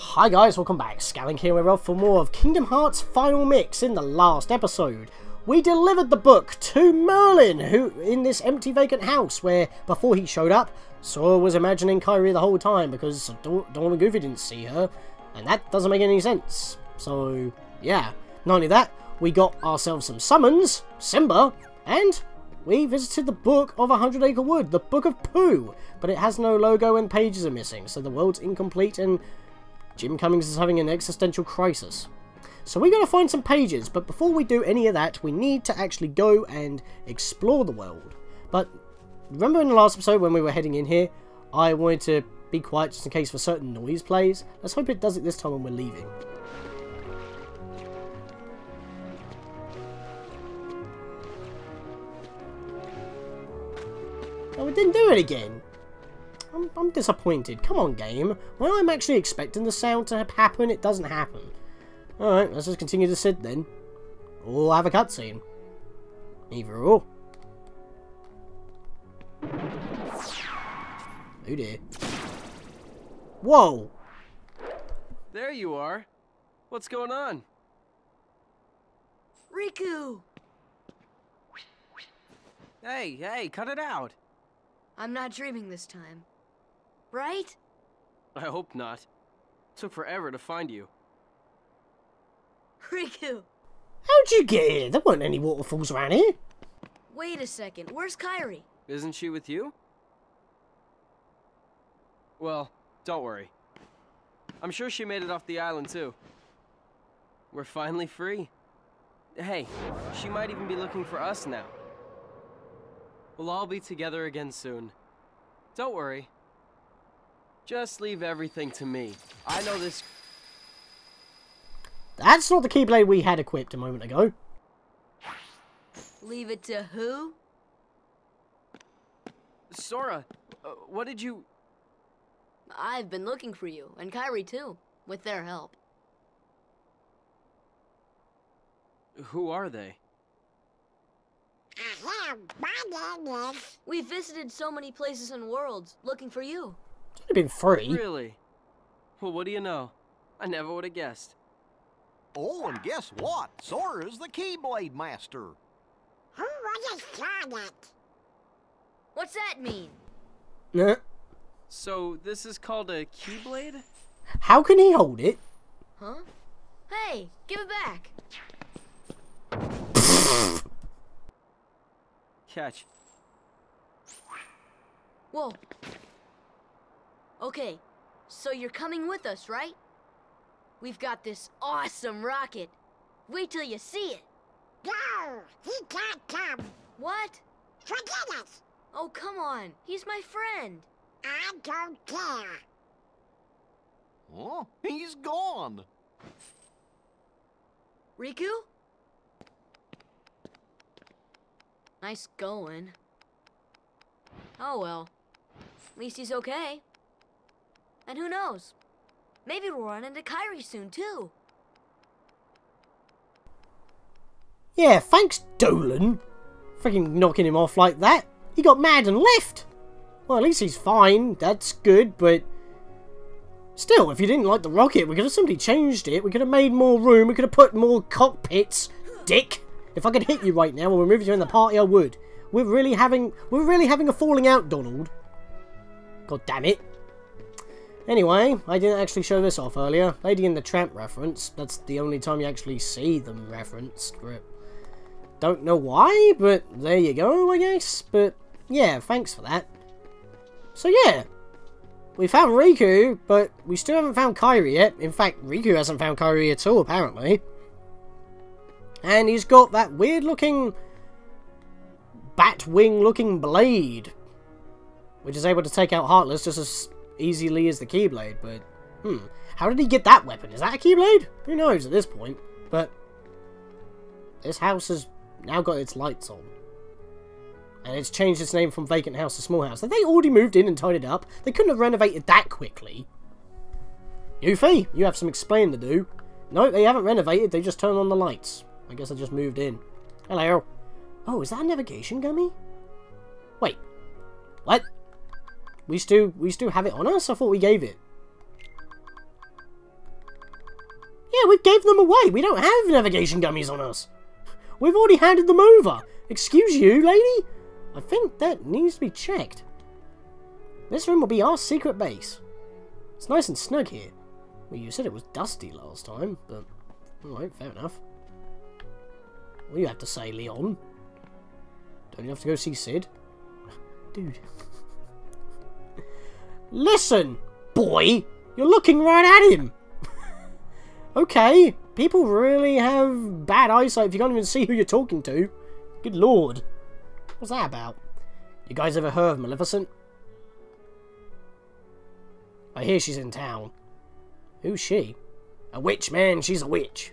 Hi guys, welcome back. Scatlink here, we're off for more of Kingdom Hearts Final Mix. In the last episode, we delivered the book to Merlin, who in this empty vacant house where, before he showed up, Sora was imagining Kairi the whole time because Dawn and Goofy didn't see her, and that doesn't make any sense. So, yeah. Not only that, we got ourselves some summons, Simba, and we visited the Book of 100 Acre Wood, the Book of Pooh, but it has no logo and pages are missing, so the world's incomplete and Jim Cummings is having an existential crisis. So we gotta find some pages, but before we do any of that, we need to actually go and explore the world. But remember in the last episode when we were heading in here, I wanted to be quiet just in case a certain noise plays. Let's hope it does it this time when we're leaving. Oh, it didn't do it again. I'm disappointed. Come on, game. When I'm actually expecting the sound to happen, it doesn't happen. Alright, let's just continue to sit then. Or have a cutscene. Either or. Oh dear. Whoa! There you are. What's going on? Riku! Hey, cut it out. I'm not dreaming this time. Right? I hope not. Took forever to find you. Riku! How'd you get here? There weren't any waterfalls around here. Wait a second, where's Kairi? Isn't she with you? Well, don't worry. I'm sure she made it off the island too. We're finally free. Hey, she might even be looking for us now. We'll all be together again soon. Don't worry. Just leave everything to me. I know this... That's not the Keyblade we had equipped a moment ago. Leave it to who? Sora, what did you... I've been looking for you, and Kairi too, with their help. Who are they? We visited so many places and worlds, looking for you. It's only been 3. Really? Well, what do you know? I never would have guessed. Oh, and guess what? Sora's the Keyblade Master. Who was it? What's that mean? Nah. So, this is called a Keyblade? How can he hold it? Huh? Hey, give it back. Catch. Whoa. Okay, so you're coming with us, right? We've got this awesome rocket. Wait till you see it. No, he can't come. What? Forget it. Oh, come on. He's my friend. I don't care. Oh, he's gone. Riku? Nice going. Oh well. At least he's okay. And who knows? Maybe we'll run into Kairi soon too. Yeah, thanks, Dolan. Freaking knocking him off like that. He got mad and left. Well, at least he's fine. That's good, but... Still, if you didn't like the rocket, we could have simply changed it. We could have made more room. We could have put more cockpits. Dick! If I could hit you right now or remove you in the party, I would. We're really having a falling out, Donald. God damn it. Anyway, I didn't actually show this off earlier. Lady and the Tramp reference. That's the only time you actually see them referenced. Don't know why, but there you go, I guess. But yeah, thanks for that. So yeah, we found Riku, but we still haven't found Kairi yet. In fact, Riku hasn't found Kairi at all, apparently. And he's got that weird looking bat wing looking blade, which is able to take out Heartless just as easily as the Keyblade, but how did he get that weapon? Is that a Keyblade? Who knows at this point, but this house has now got its lights on. And it's changed its name from Vacant House to Small House. Have they already moved in and tidied up? They couldn't have renovated that quickly. Yuffie, you have some explaining to do. No, they haven't renovated, they just turned on the lights. I guess I just moved in. Hello. Oh, is that a navigation gummy? Wait. What? We still have it on us? I thought we gave it. Yeah, we gave them away. We don't have navigation gummies on us. We've already handed them over. Excuse you, lady? I think that needs to be checked. This room will be our secret base. It's nice and snug here. Well, you said it was dusty last time, but... Alright, fair enough. What do you have to say, Leon? Don't you have to go see Sid? Dude. Listen, boy! You're looking right at him! Okay, people really have bad eyesight if you can't even see who you're talking to. Good lord. What's that about? You guys ever heard of Maleficent? I hear she's in town. Who's she? A witch, man. She's a witch.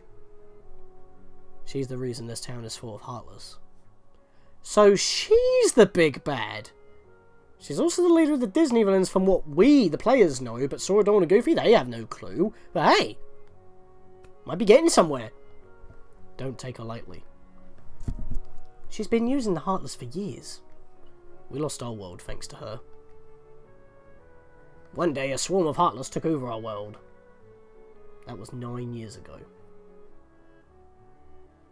She's the reason this town is full of Heartless. So she's the big bad. She's also the leader of the Disney villains from what we, the players, know, but Sora, Dawn and Goofy, they have no clue. But hey, might be getting somewhere. Don't take her lightly. She's been using the Heartless for years. We lost our world thanks to her. One day a swarm of Heartless took over our world. That was 9 years ago.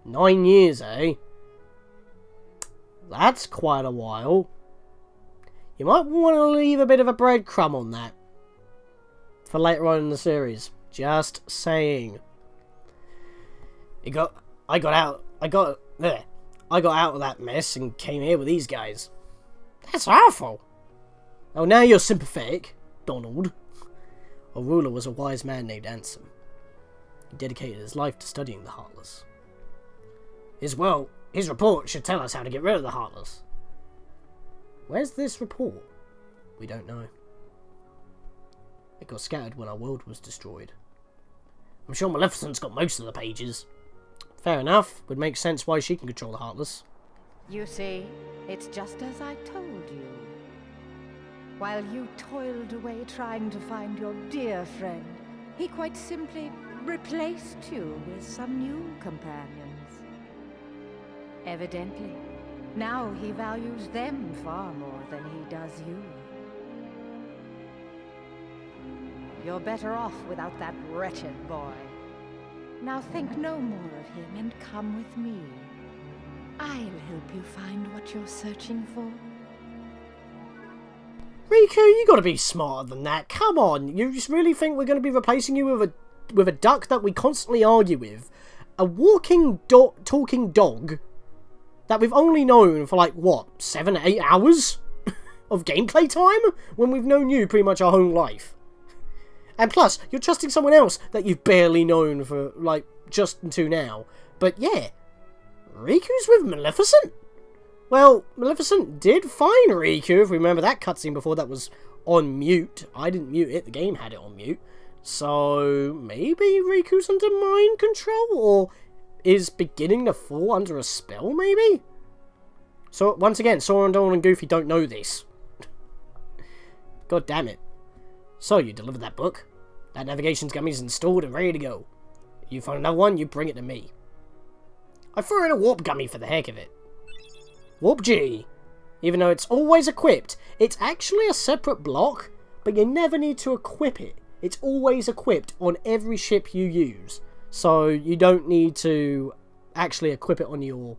9 years, eh? That's quite a while. You might want to leave a bit of a breadcrumb on that. For later on in the series. Just saying. I got out of that mess and came here with these guys. That's awful. Oh, now you're sympathetic, Donald. Our ruler was a wise man named Ansem. He dedicated his life to studying the Heartless. His report should tell us how to get rid of the Heartless. Where's this report? We don't know. It got scattered when our world was destroyed. I'm sure Maleficent's got most of the pages. Fair enough. Would make sense why she can control the Heartless. You see, it's just as I told you. While you toiled away trying to find your dear friend, he quite simply replaced you with some new companions. Evidently, now he values them far more than he does you. You're better off without that wretched boy. Now think no more of him and come with me. I'll help you find what you're searching for. Riku, you gotta be smarter than that. Come on, you just really think we're gonna be replacing you with a duck that we constantly argue with? A walking talking dog that we've only known for like, what, 7 8 hours of gameplay time? When we've known you pretty much our whole life. And plus, you're trusting someone else that you've barely known for, like, just until now. But yeah, Riku's with Maleficent? Well, Maleficent did find Riku, if we remember that cutscene before that was on mute. I didn't mute it, the game had it on mute. So, maybe Riku's under mind control? Or is beginning to fall under a spell, maybe? So, once again, Sora and Dawn and Goofy don't know this. God damn it. So, you delivered that book. That navigation's gummy's installed and ready to go. You find another one, you bring it to me. I threw in a warp gummy for the heck of it. Warp G. Even though it's always equipped, it's actually a separate block, but you never need to equip it. It's always equipped on every ship you use. So, you don't need to actually equip it on your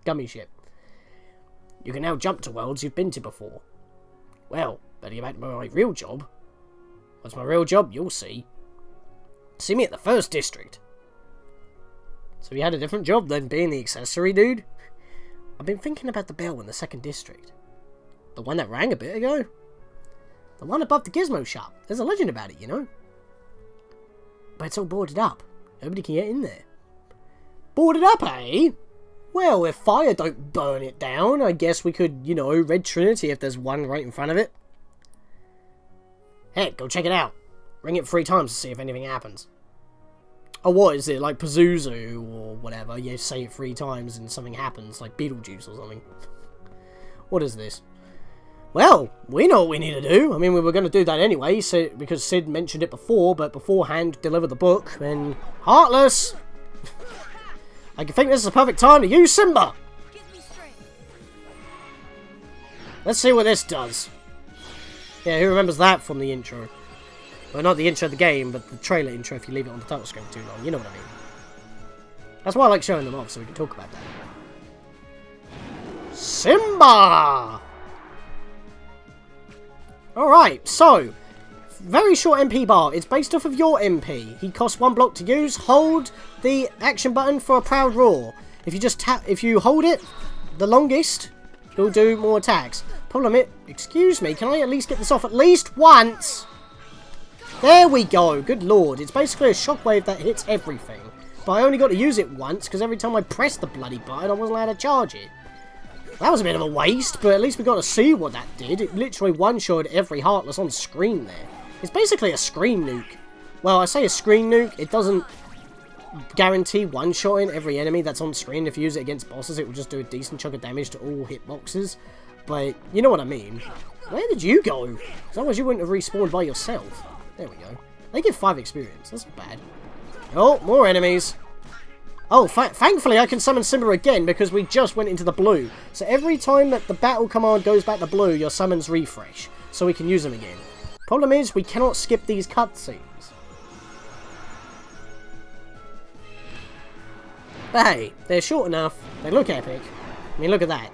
gummy ship. You can now jump to worlds you've been to before. Well, better get back to my real job. What's my real job? You'll see. See me at the first district. So you had a different job than being the accessory dude? I've been thinking about the bell in the second district. The one that rang a bit ago? The one above the Gizmo Shop. There's a legend about it, you know? But it's all boarded up. Nobody can get in there. Boarded up, eh? Well, if fire don't burn it down, I guess we could, you know, Red Trinity if there's one right in front of it. Heck, go check it out. Ring it 3 times to see if anything happens. Oh, what is it? Like Pazuzu or whatever? You say it 3 times and something happens, like Beetlejuice or something. What is this? Well, we know what we need to do. I mean, we were going to do that anyway, so, because Sid mentioned it before, but beforehand, deliver the book, and... Heartless! I think this is the perfect time to use Simba! Let's see what this does. Yeah, who remembers that from the intro? Well, not the intro of the game, but the trailer intro if you leave it on the title screen too long. You know what I mean. That's why I like showing them off, so we can talk about that. Simba! Alright, so... very short MP bar. It's based off of your MP. He costs 1 block to use. Hold the action button for a proud roar. If you just tap... if you hold it the longest, you'll do more attacks. Problem is... excuse me, can I at least get this off at least once? There we go. Good lord. It's basically a shockwave that hits everything. But I only got to use it once, because every time I pressed the bloody button, I wasn't allowed to charge it. That was a bit of a waste, but at least we got to see what that did. It literally one-shot every Heartless on screen there. It's basically a screen nuke. Well, I say a screen nuke, it doesn't guarantee one-shotting every enemy that's on screen. If you use it against bosses, it will just do a decent chunk of damage to all hitboxes. But, you know what I mean. Where did you go? As long as you wouldn't have respawned by yourself. There we go. They give 5 experience, that's not bad. Oh, more enemies. Oh, thankfully I can summon Simba again because we just went into the blue. So every time that the battle command goes back to blue, your summons refresh. So we can use them again. Problem is, we cannot skip these cutscenes. But hey, they're short enough. They look epic. I mean, look at that.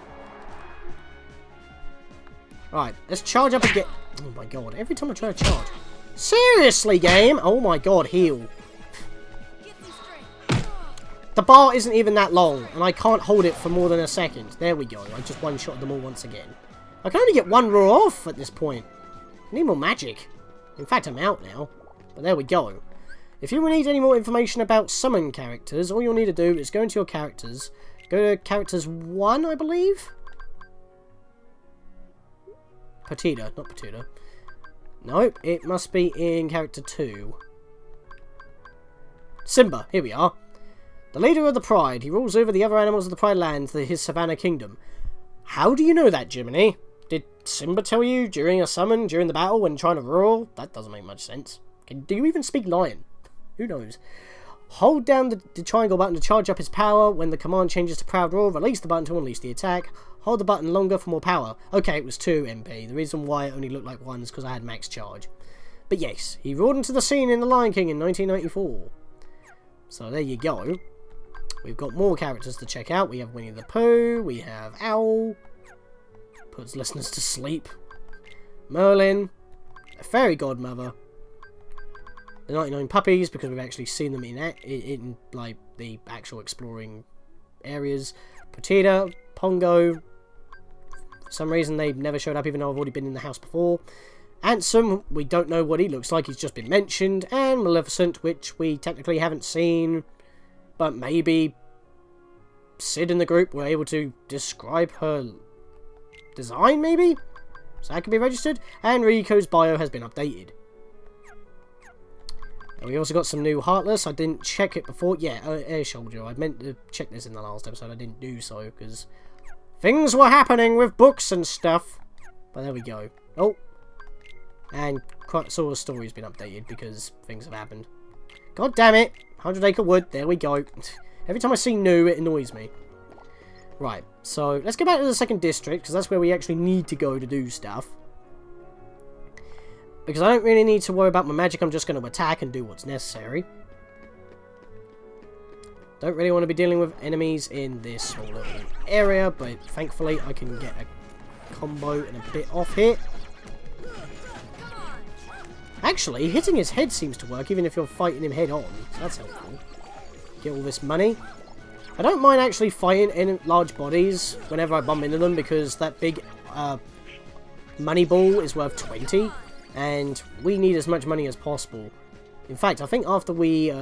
Right, let's charge up again. Oh my god, every time I try to charge. Seriously, game? Oh my god, heal. The bar isn't even that long, and I can't hold it for more than a second. There we go, I just one-shot them all once again. I can only get 1 roar off at this point. I need more magic. In fact, I'm out now. But there we go. If you need any more information about summon characters, all you'll need to do is go into your characters. Go to characters 1, I believe? Petita, not Petita. Nope, it must be in character 2. Simba, here we are. The leader of the Pride. He rules over the other animals of the Pride Land, his Savannah Kingdom. How do you know that, Jiminy? Did Simba tell you during a summon, during the battle, when trying to roar? That doesn't make much sense. Do you even speak Lion? Who knows? Hold down the triangle button to charge up his power. When the command changes to Proud Roar, release the button to unleash the attack. Hold the button longer for more power. Okay, it was 2 MP. The reason why it only looked like 1 is because I had max charge. But yes, he roared into the scene in The Lion King in 1994. So there you go. We've got more characters to check out. We have Winnie the Pooh. We have Owl. Puts listeners to sleep. Merlin. A Fairy Godmother. The 99 Puppies, because we've actually seen them in like the actual exploring areas. Petita, Pongo. For some reason they've never showed up, even though I've already been in the house before. Ansem, we don't know what he looks like, he's just been mentioned. And Maleficent, which we technically haven't seen, but maybe Sid and the group were able to describe her design, maybe? So that can be registered. And Rico's bio has been updated. We also got some new Heartless. I didn't check it before. Yeah, Air Soldier. I meant to check this in the last episode. I didn't do so because things were happening with books and stuff. But there we go. Oh. And Sora's story's been updated because things have happened. God damn it. 100 Acre Wood. There we go. Every time I see new, it annoys me. Right. So, let's go back to the second district because that's where we actually need to go to do stuff. Because I don't really need to worry about my magic, I'm just going to attack and do what's necessary. Don't really want to be dealing with enemies in this small little area, but thankfully I can get a combo and a bit off here. Actually, hitting his head seems to work, even if you're fighting him head on, so that's helpful. Get all this money. I don't mind actually fighting in large bodies whenever I bump into them, because that big money ball is worth 20. And we need as much money as possible. In fact, I think after we,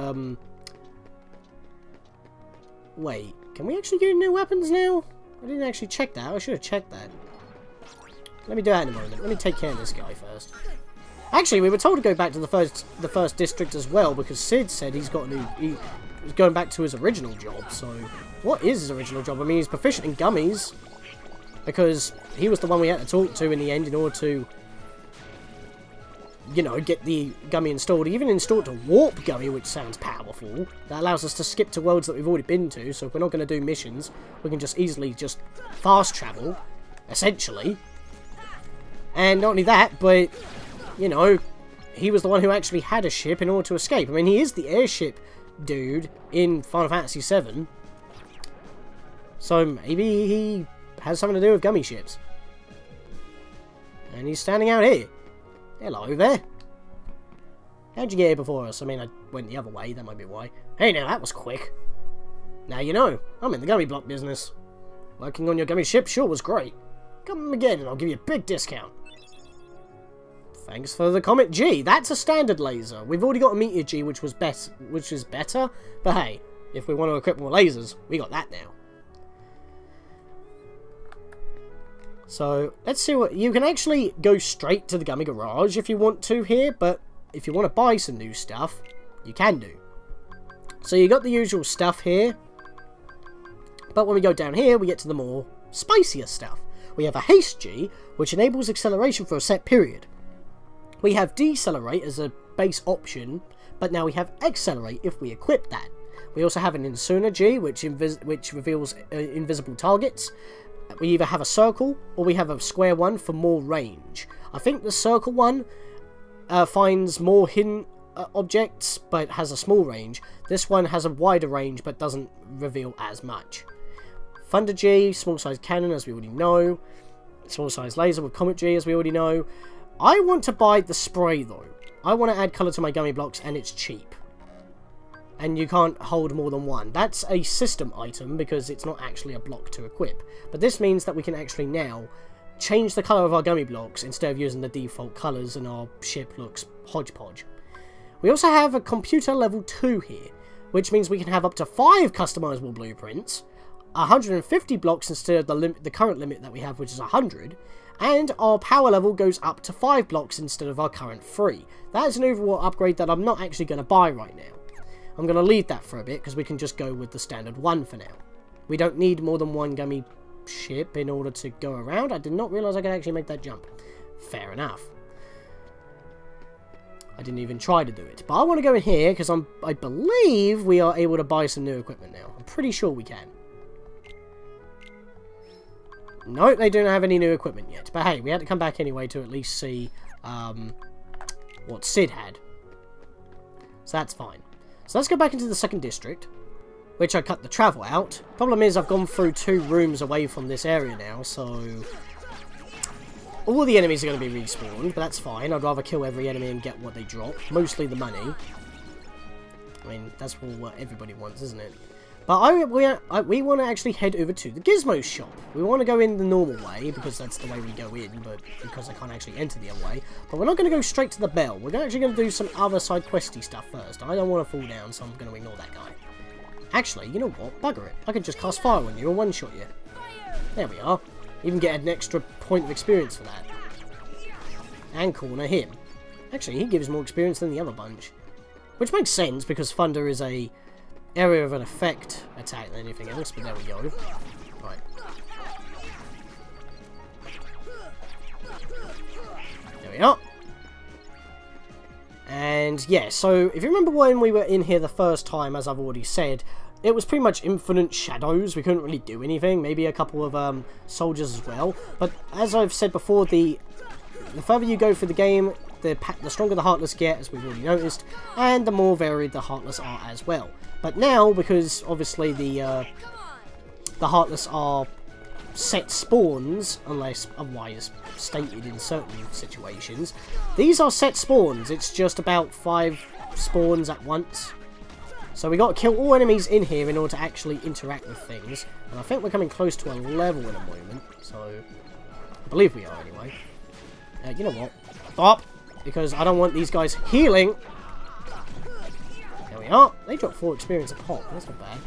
wait, can we actually get new weapons now? I didn't actually check that. I should have checked that. Let me do that in a moment. Let me take care of this guy first. Actually, we were told to go back to the first district as well, because Sid said he's got a new... He's going back to his original job, so... What is his original job? I mean, he's proficient in gummies. Because he was the one we had to talk to in the end in order to... you know, get the gummy installed. He even installed a warp gummy, which sounds powerful. That allows us to skip to worlds that we've already been to, so if we're not going to do missions, we can just easily just fast travel, essentially. And not only that, but, you know, he was the one who actually had a ship in order to escape. I mean, he is the airship dude in Final Fantasy VII. So maybe he has something to do with gummy ships. And he's standing out here. Hello there. How'd you get here before us? I mean, I went the other way, that might be why. Hey now, that was quick. Now you know, I'm in the gummy block business. Working on your gummy ship sure was great. Come again and I'll give you a big discount. Thanks for the Comet G. That's a standard laser. We've already got a Meteor G, which is better. But hey, if we want to equip more lasers, we got that now. So, let's see what... You can actually go straight to the Gummy Garage if you want to here, but if you want to buy some new stuff, you can do. So you got the usual stuff here, but when we go down here, we get to the more spicier stuff. We have a Haste G, which enables acceleration for a set period. We have Decelerate as a base option, but now we have Accelerate if we equip that. We also have an Insuna G, which reveals invisible targets. We either have a circle or we have a square one for more range. I think the circle one finds more hidden objects but has a small range. This one has a wider range but doesn't reveal as much. Thunder G, small size cannon as we already know. Small size laser with Comet G as we already know. I want to buy the spray though. I want to add colour to my gummy blocks and it's cheap. And you can't hold more than one. That's a system item because it's not actually a block to equip. But this means that we can actually now change the colour of our gummy blocks instead of using the default colours and our ship looks hodgepodge. We also have a computer level 2 here, which means we can have up to 5 customizable blueprints, 150 blocks instead of the current limit that we have, which is 100, and our power level goes up to 5 blocks instead of our current 3. That is an overall upgrade that I'm not actually going to buy right now. I'm going to leave that for a bit because we can just go with the standard one for now. We don't need more than one gummy ship in order to go around. I did not realise I could actually make that jump. Fair enough. I didn't even try to do it. But I want to go in here because I believe we are able to buy some new equipment now. I'm pretty sure we can. No, they don't have any new equipment yet. But hey, we had to come back anyway to at least see what Sid had. So that's fine. So let's go back into the second district, which I cut the travel out. Problem is I've gone through 2 rooms away from this area now, so all the enemies are going to be respawned, but that's fine. I'd rather kill every enemy and get what they drop, mostly the money. I mean, that's what everybody wants, isn't it? But we want to actually head over to the Gizmo Shop. We want to go in the normal way, because that's the way we go in, but because I can't actually enter the other way. But we're not going to go straight to the bell. We're actually going to do some other side questy stuff first. I don't want to fall down, so I'm going to ignore that guy. Actually, you know what? Bugger it. I can just cast fire on you and one-shot you. There we are. Even get an extra point of experience for that. And corner him. Actually, he gives more experience than the other bunch. Which makes sense, because Thunder is a area of an effect attack than anything else, but there we go. Right. There we are. And yeah, so if you remember when we were in here the first time, as I've already said, it was pretty much infinite shadows. We couldn't really do anything. Maybe a couple of soldiers as well. But as I've said before, the further you go through the game, the stronger the Heartless get, as we've already noticed, and the more varied the Heartless are as well. But now, because obviously the Heartless are set spawns, unless otherwise stated in certain situations, these are set spawns. It's just about 5 spawns at once. So we got to kill all enemies in here in order to actually interact with things. And I think we're coming close to a level in a moment. So, I believe we are anyway. You know what? Stop! Because I don't want these guys healing. There we are. They dropped 4 experience a pop. That's not bad.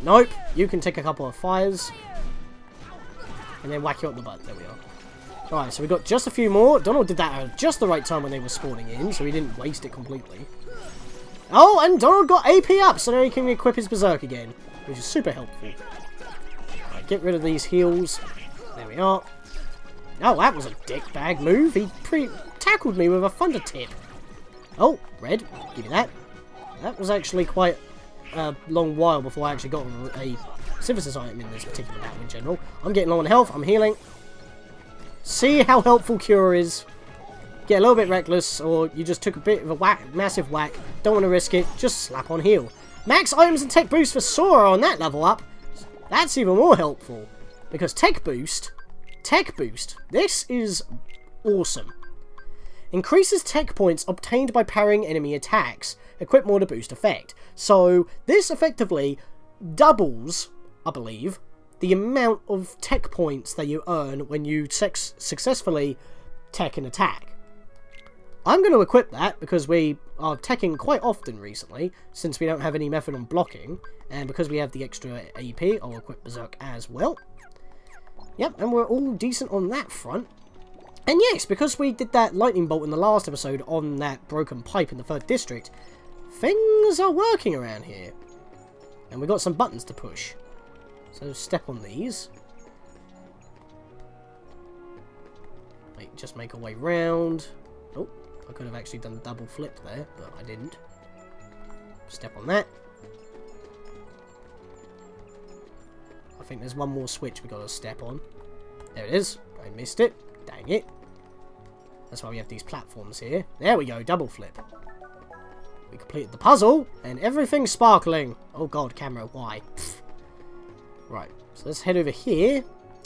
Nope. You can take a couple of fires. And then whack you up the butt. There we are. Alright, so we got just a few more. Donald did that at just the right time when they were spawning in, so he didn't waste it completely. Oh, and Donald got AP up, so now he can equip his Berserk again, which is super helpful. Right, get rid of these heals. There we are. Oh, that was a dickbag move. He tackled me with a Thunder Tip. Oh, red. Give me that. That was actually quite a long while before I actually got a synthesis item in this particular battle in general. I'm getting low on health. I'm healing. See how helpful Cure is. get a little bit reckless, or you just took a bit of a whack, massive whack, don't want to risk it, just slap on heal. Max items and tech boost for Sora on that level up. That's even more helpful. Because tech boost, this is awesome. Increases tech points obtained by parrying enemy attacks. Equip more to boost effect. So, this effectively doubles, I believe, the amount of tech points that you earn when you successfully tech an attack. I'm going to equip that because we are teching quite often recently, since we don't have any method on blocking, and because we have the extra AP, I'll equip Berserk as well. Yep, and we're all decent on that front. And yes, because we did that lightning bolt in the last episode on that broken pipe in the 3rd district, things are working around here. And we've got some buttons to push. So step on these. Wait, just make our way round. Oh, I could have actually done a double flip there, but I didn't. Step on that. I think there's one more switch we got to step on. There it is. I missed it. Dang it. That's why we have these platforms here. There we go, double flip. We completed the puzzle, and everything's sparkling. Oh god, camera, why? Pfft. Right, so let's head over here.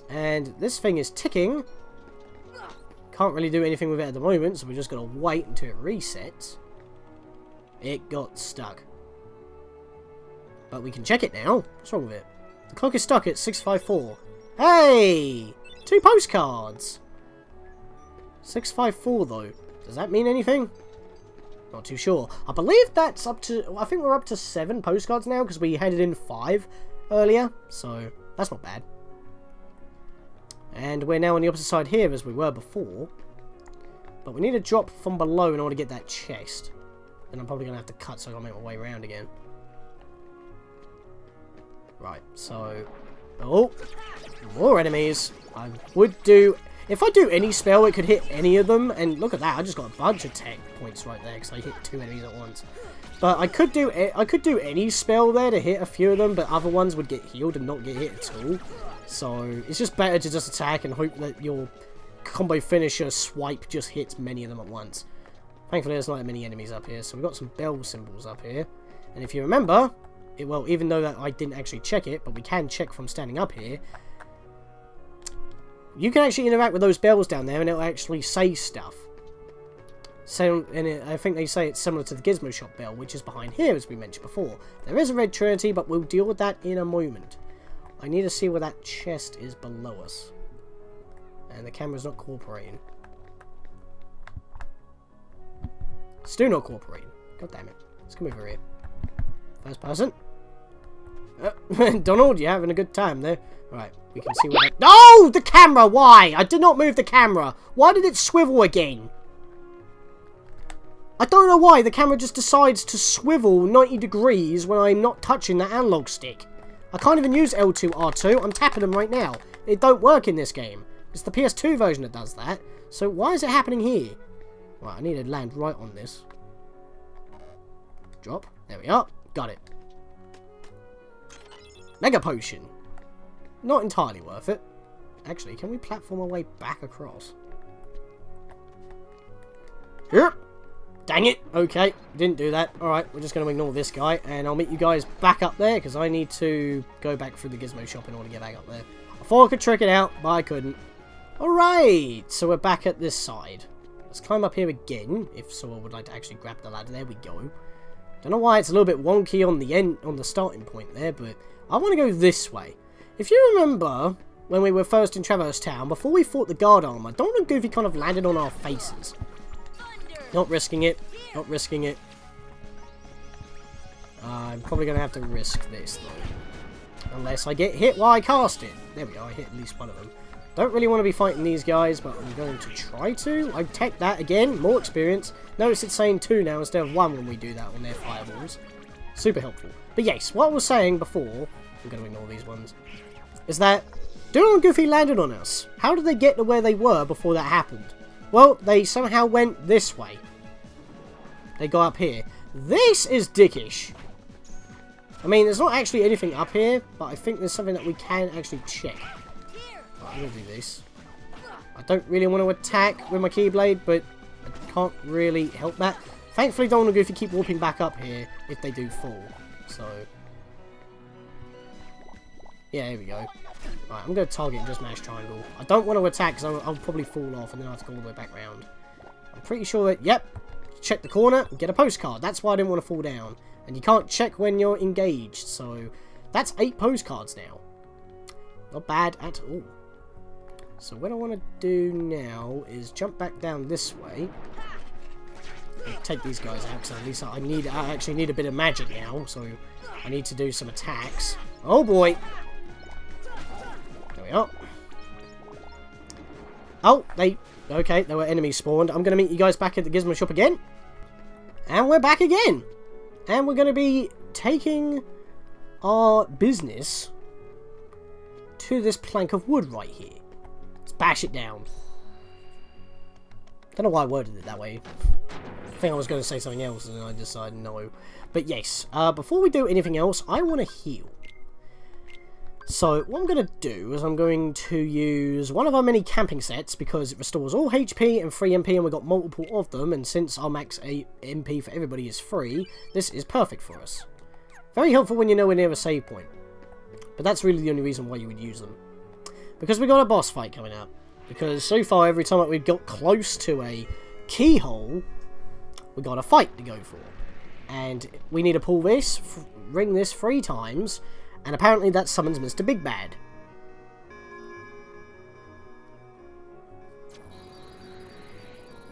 And this thing is ticking. Can't really do anything with it at the moment, so we're just going to wait until it resets. It got stuck. But we can check it now. What's wrong with it? The clock is stuck at 6:54. Hey! 2 postcards! 6:54 though. Does that mean anything? Not too sure. I believe that's up to... I think we're up to 7 postcards now, because we headed in 5 earlier. So, that's not bad. And we're now on the opposite side here as we were before. But we need to drop from below in order to get that chest. And I'm probably going to have to cut so I can make my way around again. Right, so... Oh! More enemies! I would do... If I do any spell, it could hit any of them. And look at that, I just got a bunch of tech points right there because I hit 2 enemies at once. But I could do any spell there to hit a few of them, but other ones would get healed and not get hit at all. So it's just better to just attack and hope that your combo finisher swipe just hits many of them at once. Thankfully, there's not that many enemies up here, so we've got some bell symbols up here. And if you remember, well, even though that I didn't actually check it, but we can check from standing up here, you can actually interact with those bells down there and it'll actually say stuff. So, I think they say it's similar to the Gizmo Shop bell, which is behind here, as we mentioned before. There is a red trinity, but we'll deal with that in a moment. I need to see where that chest is below us. And the camera's not cooperating. Still not cooperating. God damn it. Let's come over here. First person. Donald, you're having a good time there. Right, we can see what that... No! The camera! Why? I did not move the camera. Why did it swivel again? I don't know why. The camera just decides to swivel 90 degrees when I'm not touching the analog stick. I can't even use L2, R2. I'm tapping them right now. It don't work in this game. It's the PS2 version that does that. So why is it happening here? Right, I need to land right on this. Drop. There we are. Got it. Mega Potion. Not entirely worth it. Actually, can we platform our way back across? Yep. Dang it. Okay, didn't do that. Alright, we're just going to ignore this guy. And I'll meet you guys back up there, because I need to go back through the Gizmo Shop in order to get back up there. I thought I could trick it out, but I couldn't. Alright, so we're back at this side. Let's climb up here again, if someone would like to actually grab the ladder. There we go. Don't know why it's a little bit wonky on the end, on the starting point there, but I want to go this way. If you remember, when we were first in Traverse Town, before we fought the guard armor, Donald and Goofy kind of landed on our faces. Not risking it. Not risking it. I'm probably going to have to risk this, though. Unless I get hit while I cast it. There we go, I hit at least one of them. Don't really want to be fighting these guys, but I'm going to try to. I tech that again, more experience. Notice it's saying 2 now instead of 1 when we do that on their fireballs. Super helpful. But yes, what I was saying before, I'm going to ignore these ones, is that Donald and Goofy landed on us. How did they get to where they were before that happened? Well, they somehow went this way. They got up here. This is dickish. I mean, there's not actually anything up here, but I think there's something that we can actually check. Right, I'm going to do this. I don't really want to attack with my Keyblade, but I can't really help that. Thankfully, Donald and Goofy keep warping back up here if they do fall. So, yeah, here we go. Right, I'm going to target and just mash triangle. I don't want to attack because I'll probably fall off and then I have to go all the way back round. I'm pretty sure that, yep, check the corner, get a postcard. That's why I didn't want to fall down. And you can't check when you're engaged, so that's 8 postcards now. Not bad at all. So what I want to do now is jump back down this way. Take these guys out, because at least I actually need a bit of magic now, so I need to do some attacks. Oh boy! There we are. Oh, okay, there were enemies spawned. I'm going to meet you guys back at the Gizmo Shop again. And we're back again! And we're going to be taking our business to this plank of wood right here. Let's bash it down. Don't know why I worded it that way. I think I was going to say something else and then I decided no. But yes, before we do anything else, I want to heal. So what I'm going to do is I'm going to use one of our mini camping sets because it restores all HP and free MP and we've got multiple of them, and since our max MP for everybody is free, this is perfect for us. Very helpful when you're nowhere near a save point. But that's really the only reason why you would use them. Because we got a boss fight coming up. Because so far every time we've got close to a keyhole, we got a fight to go for. And we need to pull this, ring this 3 times, and apparently that summons Mr. Big Bad.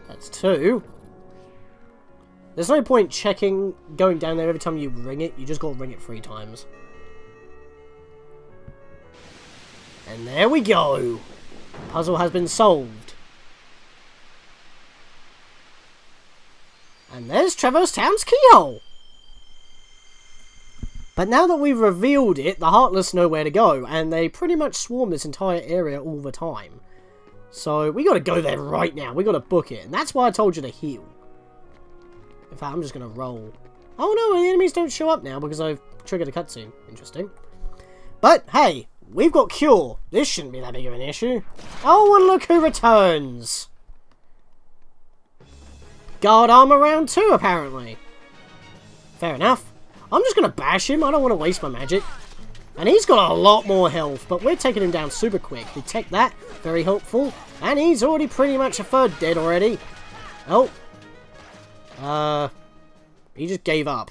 That's 2. There's no point checking, going down there every time you ring it. You just got to ring it 3 times. And there we go. Puzzle has been solved. And there's Traverse Town's keyhole. But now that we've revealed it, the Heartless know where to go, and they pretty much swarm this entire area all the time. So we gotta go there right now. We gotta book it, and that's why I told you to heal. In fact, I'm just gonna roll. Oh no, the enemies don't show up now because I've triggered a cutscene. Interesting. But hey, we've got Cure. This shouldn't be that big of an issue. Oh, and look who returns. Guard armor round 2, apparently. Fair enough. I'm just going to bash him. I don't want to waste my magic. And he's got a lot more health, but we're taking him down super quick. Detect that. Very helpful. And he's already pretty much a third dead already. Oh. He just gave up.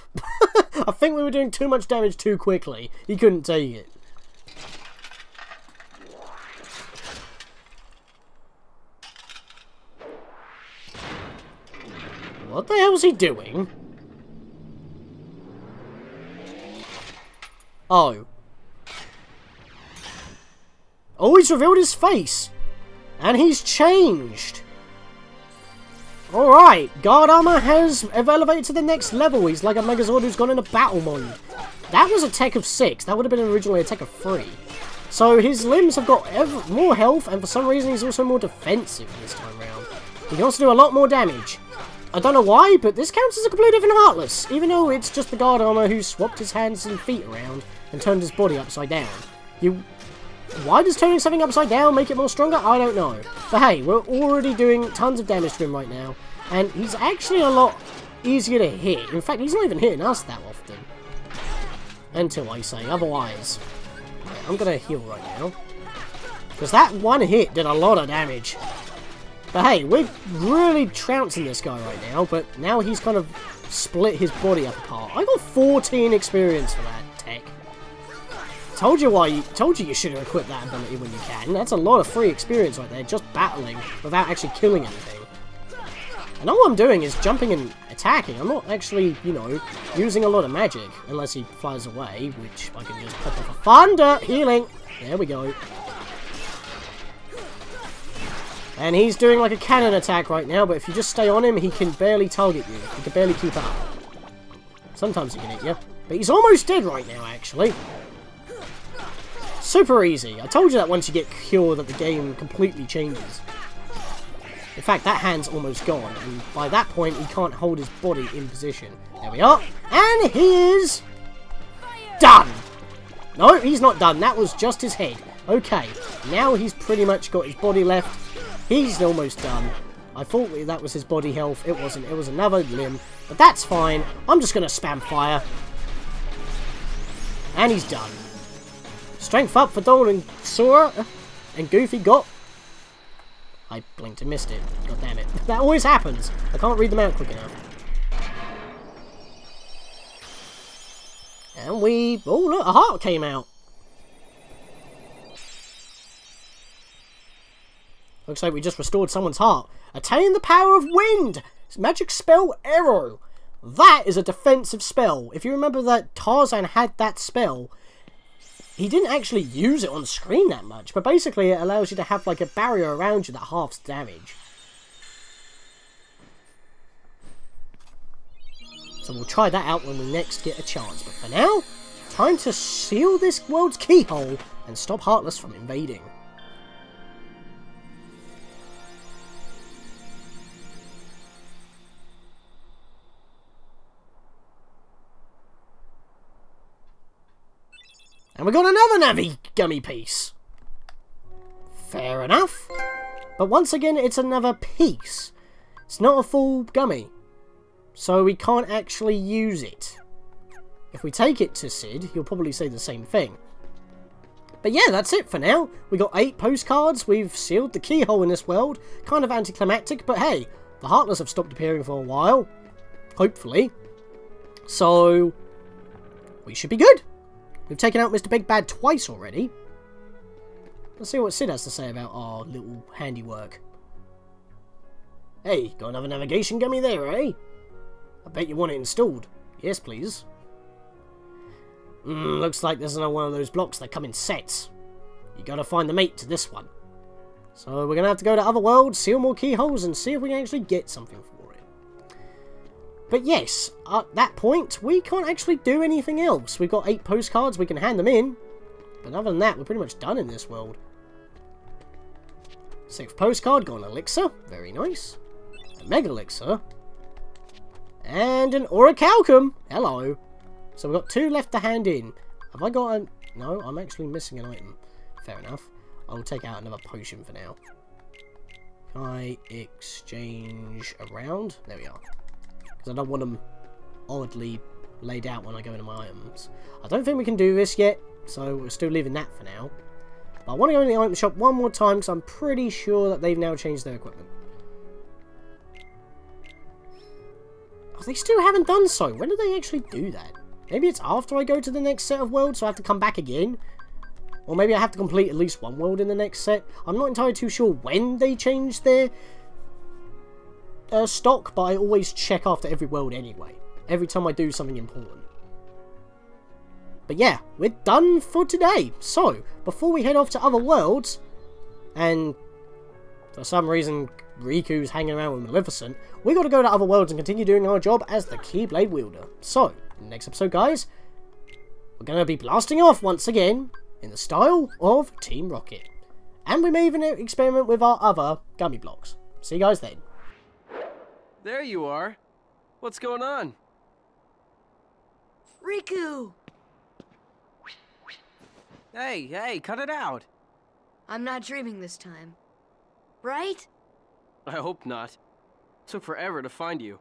I think we were doing too much damage too quickly. He couldn't take it. What the hell is he doing? Oh. Oh, he's revealed his face. And he's changed. Alright, guard armor has elevated to the next level. He's like a Megazord who's gone into battle mode. That was a tech of 6. That would have been originally a tech of 3. So his limbs have got more health, and for some reason he's also more defensive this time around. He can also do a lot more damage. I don't know why, but this counts as a completely different Heartless, even though it's just the guard armor who swapped his hands and feet around and turned his body upside down. Why does turning something upside down make it more stronger? I don't know. But hey, we're already doing tons of damage to him right now, and he's actually a lot easier to hit. In fact, he's not even hitting us that often. Until I say otherwise. Right, I'm going to heal right now. Because that one hit did a lot of damage. But hey, we're really trouncing this guy right now, but now he's kind of split his body up apart. I got 14 experience for that tech. Told you you should have equipped that ability when you can. That's a lot of free experience right there, just battling without actually killing anything. And all I'm doing is jumping and attacking. I'm not actually, you know, using a lot of magic, unless he flies away, which I can just pop off a thunder healing. There we go. And he's doing like a cannon attack right now, but if you just stay on him, he can barely target you. He can barely keep up. Sometimes he can hit you. But he's almost dead right now, actually. Super easy. I told you that once you get Cure that the game completely changes. In fact, that hand's almost gone, and by that point, he can't hold his body in position. There we are. And he is done. No, he's not done. That was just his head. Okay, now he's pretty much got his body left. He's almost done. I thought that was his body health. It wasn't. It was another limb. But that's fine. I'm just going to spam fire. And he's done. Strength up for Dolan and Sora. And Goofy got... I blinked and missed it. God damn it. That always happens. I can't read them out quick enough. And we... Oh, look, a heart came out. Looks like we just restored someone's heart. Attain the power of wind! Magic spell arrow. That is a defensive spell. If you remember that Tarzan had that spell, he didn't actually use it on screen that much, but basically it allows you to have like a barrier around you that halves damage. So we'll try that out when we next get a chance. But for now, time to seal this world's keyhole and stop Heartless from invading. And we got another Navi gummy piece. Fair enough. But once again, it's another piece. It's not a full gummy. So we can't actually use it. If we take it to Sid, he'll probably say the same thing. But yeah, that's it for now. We got 8 postcards. We've sealed the keyhole in this world. Kind of anticlimactic, but hey, the Heartless have stopped appearing for a while. Hopefully. So, we should be good. We've taken out Mr. Big Bad twice already. Let's see what Sid has to say about our little handiwork. Hey, got another navigation gummy there, eh? I bet you want it installed. Yes, please. Looks like there's another one of those blocks that come in sets. You gotta find the mate to this one. So we're gonna have to go to other worlds, seal more keyholes, and see if we can actually get something for it. But yes, at that point, we can't actually do anything else. We've got 8 postcards, we can hand them in. But other than that, we're pretty much done in this world. 6th postcard, got an elixir. Very nice. A mega elixir. And an orichalcum. Hello. So we've got 2 left to hand in. Have I got a... No, I'm actually missing an item. Fair enough. I'll take out another potion for now. Can I exchange around? There we are. Because I don't want them oddly laid out when I go into my items. I don't think we can do this yet, so we're still leaving that for now. But I want to go in the item shop one more time, because I'm pretty sure that they've now changed their equipment. Oh, they still haven't done so. When did they actually do that? Maybe it's after I go to the next set of worlds, so I have to come back again? Or maybe I have to complete at least one world in the next set. I'm not entirely too sure when they changed their stock, but I always check after every world anyway. Every time I do something important. But yeah, we're done for today. So, before we head off to other worlds, and for some reason Riku's hanging around with Maleficent, we got to go to other worlds and continue doing our job as the Keyblade wielder. So, in the next episode, guys, we're going to be blasting off once again in the style of Team Rocket. And we may even experiment with our other gummy blocks. See you guys then. There you are. What's going on? Riku! Hey, cut it out. I'm not dreaming this time. Right? I hope not. Took forever to find you.